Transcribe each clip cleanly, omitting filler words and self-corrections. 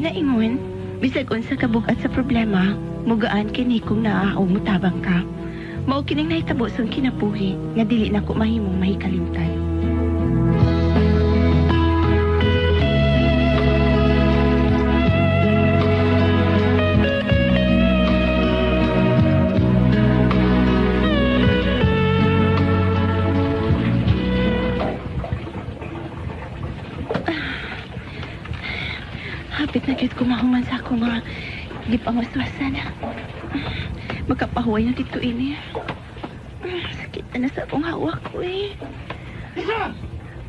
ginaingon, bisag unsa ka bugat sa problema, mugaan kini kung naaaw mutabang ka. Mao kining nahitabo sa kinabuhi nga dili na ko mahimong mahikalimtan. Hapit na gid ko mahuman sa akong mga gipangwaswasan. Makapahuway na dito ini. Sakit na sa akong hawak ko eh. Lisa!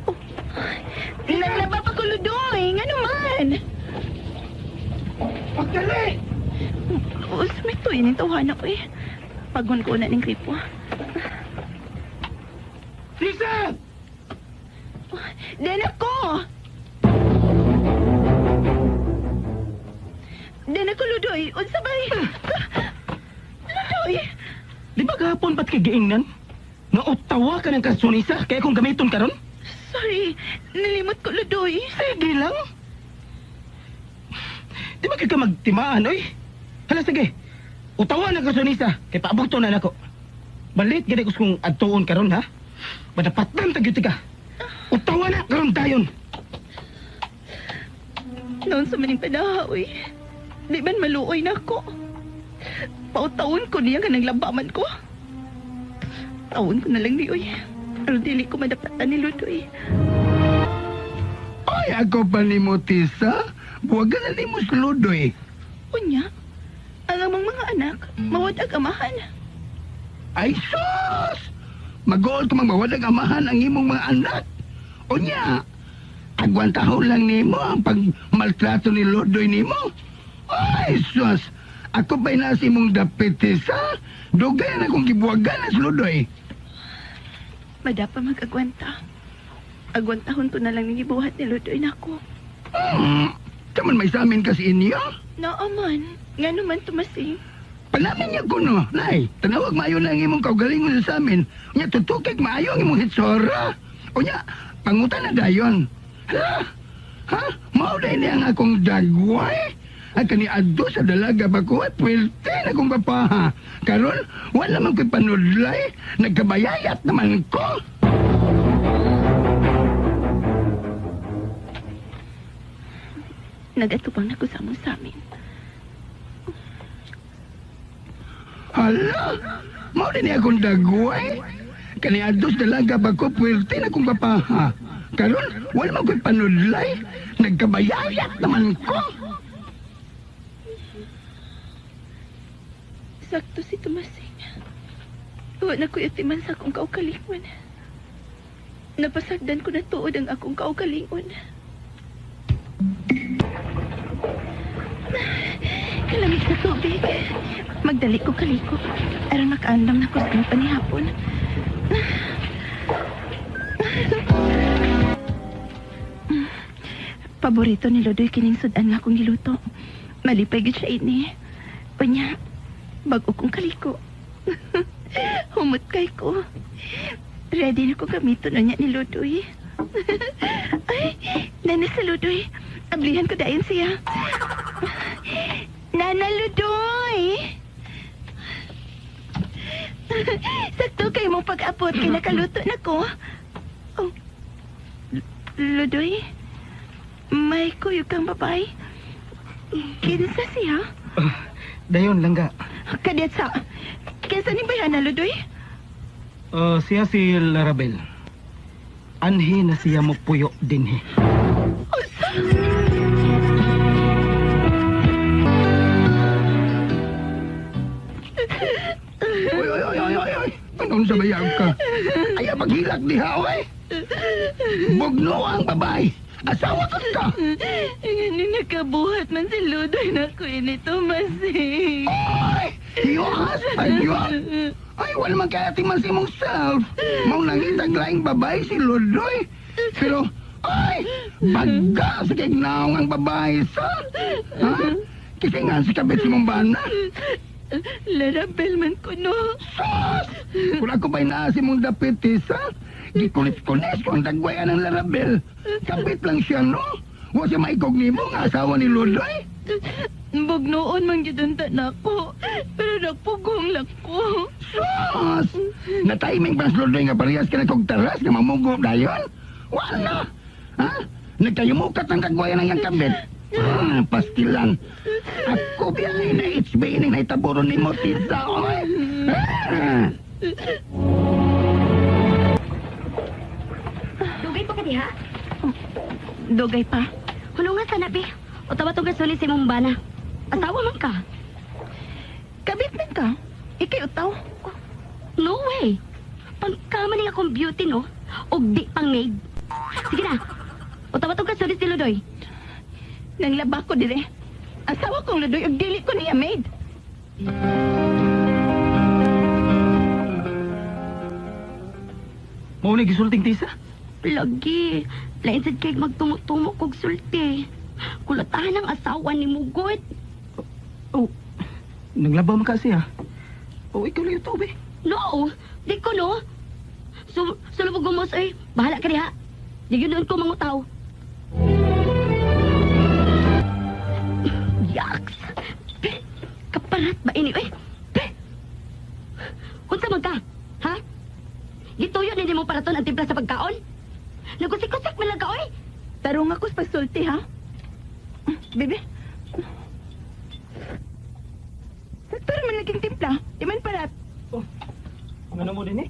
Oh, naglaba pa ko ludoy. Nga naman. Pagdali! Sumito yun yung tawahan ako eh. Pagun ko na ng gripo. Lisa! Den ako! Den ako, Ludoy. Unsa ba eh? Ludoy! Di ba kahapon ba't kagiingnan? Nautawa ka ng kasunisa kaya kung gamiton ka ron? Sorry, nalimot ko, Ludoy. Sige lang. Di ba ka magtimaan, oy? Hala, sige. Utawa ng kasunisa kaya paabuto na nako. Balit gani ko kung adtuon ka ron, ha? Madapatan tagyuti ka. Utawa na karon dayon. Noon sa maning panahaoy, di ban maluoy na ako. Pautaon ko niya ka naglabaman ko. Taon ko na lang ni Uy. Pero dili ko madapatan ni Ludoy. Ay, ako pa ni mo, Tisa. Buwagan na ni mo si Ludoy. Unya, ang among mga anak, mawadag amahan. Ay, sus! Mag-uol ka magmawadag amahan ang imong mga anak. O niya, agwantahon lang ni mo ang pagmaltrato ni Ludoy ni mo. Ay, sus! Ako ba'y nasi mong dapit, Tisa? Dugay na kong gibuwagan na si Ludoy. Madapa mag-agwanta. Agwantahon to na lang ni buhat ni Ludoy na ako. Taman may sa amin kasi inyo? Naaman, nga naman tumasing. Panamin niya ko, no? Nay, tanawag maayo na ang imong kaugalingon sa amin. Nya, tutukig maayo ang imong hitsora. O nya, pangutan na dayon. Ha? Ha? Mao din ang akong dagway? At kani adto sa dalaga ba ko at pwerte na kong papaha. Karon, wala man ko'y panudlay. Nagkabayayat naman ko. Nagatubang na ko sa among samin. Hala, mao din akong dagway. Kani adto sa dalaga ba ko pwerte na kong papaha. Karon, wala man ko'y panudlay. Nagkabayayat naman ko. Sakto si Tumasing. Huwag na ko itiman sa akong kaukalingon. Napasagdan ko na tuod ang akong kaukalingon. Kalamig sa tubig. Magdali ko kaliko. Aron makaandam na ko sa mga panihapon. Paborito ni Ludoy kining sudan nga akong giluto. Malipay gid siya ini. Unya, bago kong kaliko. Humot kay ko. Ready na ko gamiton na niya ni Ludoy. Ay, nana sa Ludoy. Ablihan ko dayon siya. Nana Ludoy! Sakto kayo mong pag-apot kay nakaluto na ko. Oh, Ludoy? May kuyog kang babae? Kinsa siya? Dayon, langga. Kadet sa... Kinsa ni bayan na, Ludoy? Siya si Larabel. Anhi na siya mo puyo din, he. Usa? Oy. Anong sabayag ka? Ay, maghilak diha, oy. Bugno ang babae. Asawa ka. Ngayon nakabuhat man si Ludoy na ko ini Tumasing. Ay, your husband, yun. Ay, wala man kaya timan si mong self. Mau nangitag laing babae si Ludoy. Pero, ay, baga sa kignaong ang babae sa. Ha? Kasi nga si kabit si mong bana. Larabel man ko, no? Sus! Kung ako ba'y naasi mong dapitis, ha? Gikulit-kulis ko ang dagwayan ng Larabel. Kapit lang siya, no? Wa siya maikog nimo nga asawa ni Ludoy. Bugnoon man gidunta na ako. Pero nagpugong lang ko. Sus! Na-timing pa sa Ludoy nga parehas ka na kog taras nga mamugo dayon. Wala! Ha? Nagkayumukat ang kagwayan ng iyang kabit. Pastilan. Ako biyahe na HB ini na itaburon ni mo tisa. Oy! Dugay pa ka diha? Dugay pa. Hulungan sa nabi. O tawa-tugas ulit si mong bana. Asawa man ka. Kabit man ka. Ikay utaw. No way. Pangkama niya akong beauty, no? O di pang maid. Sige na. O tawa-tugas ulit si Ludoy. Nang laba ko dire. Asawa kong Ludoy, ug dili ko niya maid. Mao ni gisulting tisa. Lagi. Lain sad kay magtumo-tumo kog sulti. Kulatahan ang asawa ni Mugot. Oh, naglabaw man ka siya. Oh, ikaw lang ito, be. No. Di ko, no? Sulubog gumos, ay. Bahala ka diha. Di yun ko mangutaw. Yaks! Kaparat ba ini? Eh! Unsa man ka? Ha? Gituyo ni mo para ang timpla sa pagkaon? Nagusik-kusik man lang ka, oy! Tarong ako sa pagsulti, ha? Bebe. Sakto man naging timpla. Di man parat. Oh, ano mo din eh?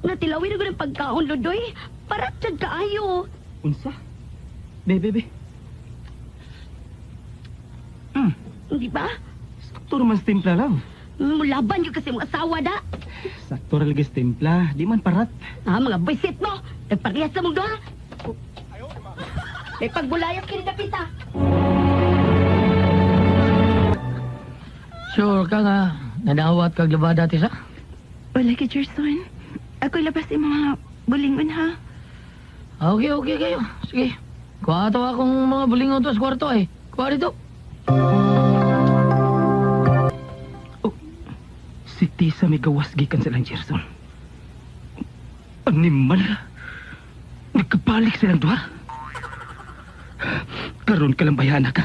Natilawin ako ng pagkaon, Ludoy. Parat siya kaayo. Unsa? Be. Hindi ba? Sakto naman sa timpla lang. Mulaban yung kasi mong asawa da. Sakto raligis timpla, di man parat. Ah, mga bisit mo. Nagparehas sa mong doha. May pagbulayas kini dapita. Sure ka nga, nadawat kag labada ti sa? Wala kay Gerson. Ako labas yung mga bulingon, ha? Okay kayo. Sige. Kuha to akong mga bulingon to sa kwarto eh. Kuha dito. Oh, si Tisa may gawas gikan sa lang Gerson. Animal. Nagkabalik silang duha. Karon ka lang bayana ka.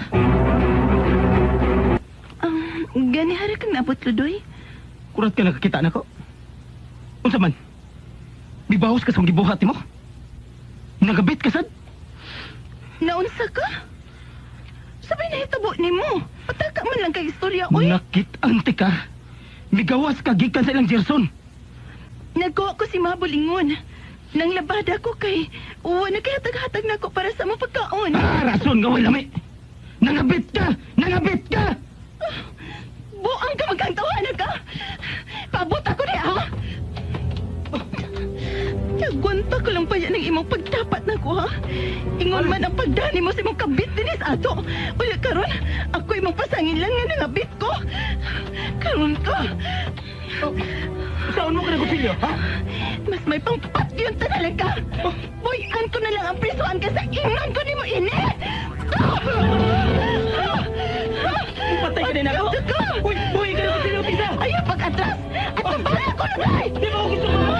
Gani hara kang nabot, Ludoy. Kurat ka nakakita na ko. Unsa man? Bibahos ka sa mga gibuhat mo? Nagabit ka sad? Naunsa ka? Sabay na hitabo ni mo. Pataka man lang kay istorya, oy. Nakit-ante ka. Migawas ka gikan sa ilang Gerson. Nagkuha ko si Mabulingon. Nang labada ko kay... nagkahatag-hatag na ako para sa mga pagkaon. Rason nga way lami. Nangabit ka! Buang ka magkantawanan ka! Pabot ako niya, ha? Nagwanta ko lang pa yan ng imong pagtapat na ko, ha? Ingon man ang pagdani mo sa imong kabit dinis ato. Wala karon, ako imong pasangin lang nga nangabit ko. Karon ka. Saan mo ka nagutsilyo, ha? Mas may pangpat yun ta talaga. Buyan ko na lang ang prisuan ka sa ingnan ko ni mo ini. Patay ka din ako? Buhay ka na kutsilyo, Tisa! Ayaw pag-atras! At pabala ko na dahil! Di ba ako gusto mo?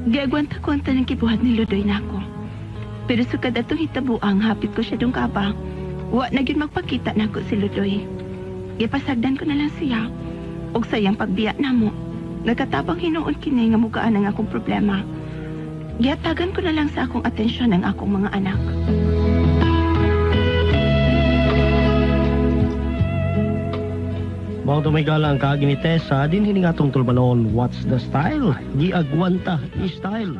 Giagwanta-kwanta ng kibuhat ni Ludoy na ako. Pero sukad atong hitabuang hapit ko siya dong kaba. Wa na gyud magpakita na ako si Ludoy. Gipasagdan ko na lang siya. Og sayang pagbiya na mo. Nagkatabang hinuon kini nga mugaan ang akong problema. Giatagan ko na lang sa akong atensyon ang akong mga anak. Mao to may gala ang kaagi ni Tessa din hiningatong tulbanon. What's the style? Giagwanta style.